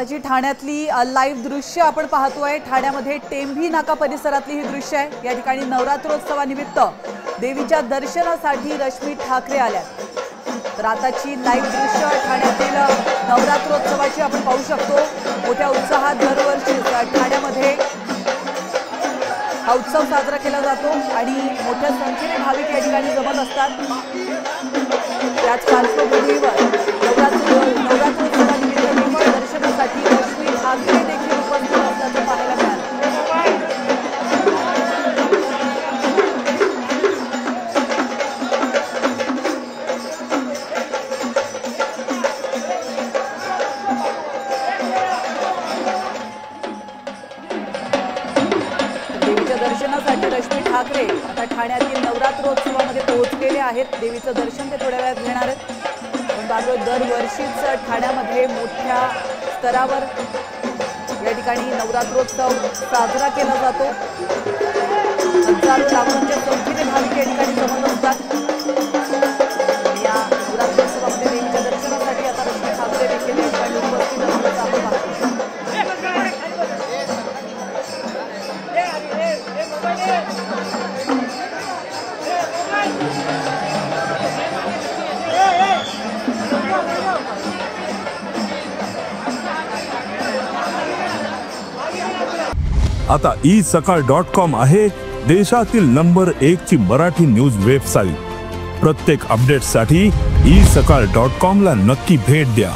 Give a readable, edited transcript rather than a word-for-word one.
आताची ठाण्यातली लाईव्ह दृश्य आपण पाहतोय। ठाण्यामध्ये टेंभी नाका परिसरातली ही दृश्य आहे। या ठिकाणी नवरात्रोत्सवानिमित्त देवीच्या दर्शनासाठी रश्मी ठाकरे आल्या। तर आताची लाईव्ह दृश्य ठाण्यातील नवरात्रोत्सवाची आपण पाहू शकतो। मोठ्या उत्साहात दरवर्षी ठाण्यामध्ये हा उत्सव साजरा केला जातो आणि मोठ्या संख्येने भाविक या ठिकाणी जमत असतात। त्याच पार्श्वभूमीवर नवरात्रोत्सवानिमित्त देवीच्या दर्शनासाठी रश्मी ठाकरे देखील उपस्थित असल्याचं पाहायला मिळालं। देवीच्या दर्शनासाठी रश्मी ठाकरे आता ठाण्यातील नवरात्रोत्सवामध्ये पोहोचलेले आहेत। देवीचं दर्शन ते थोड्या वेळात घेणार आहेत। दरवर्षीच ठाण्यामध्ये मोठ्या स्तरावर या ठिकाणी नवरात्रोत्सव साजरा केला जातो। हजारो लाखोंच्या संख्येने भाविक या ठिकाणी जमत असतात। या नवरात्रोत्सवामध्ये देवीच्या दर्शनासाठी आता रश्मी ठाकरे देखील या ठिकाणी उपस्थित असल्याचं आपण पाहतो। आता isakal.com आहे देशातील नंबर 1 ची मराठी न्यूज वेबसाईट। प्रत्येक अपडेटसाठी isakal.com ला नक्की भेट द्या।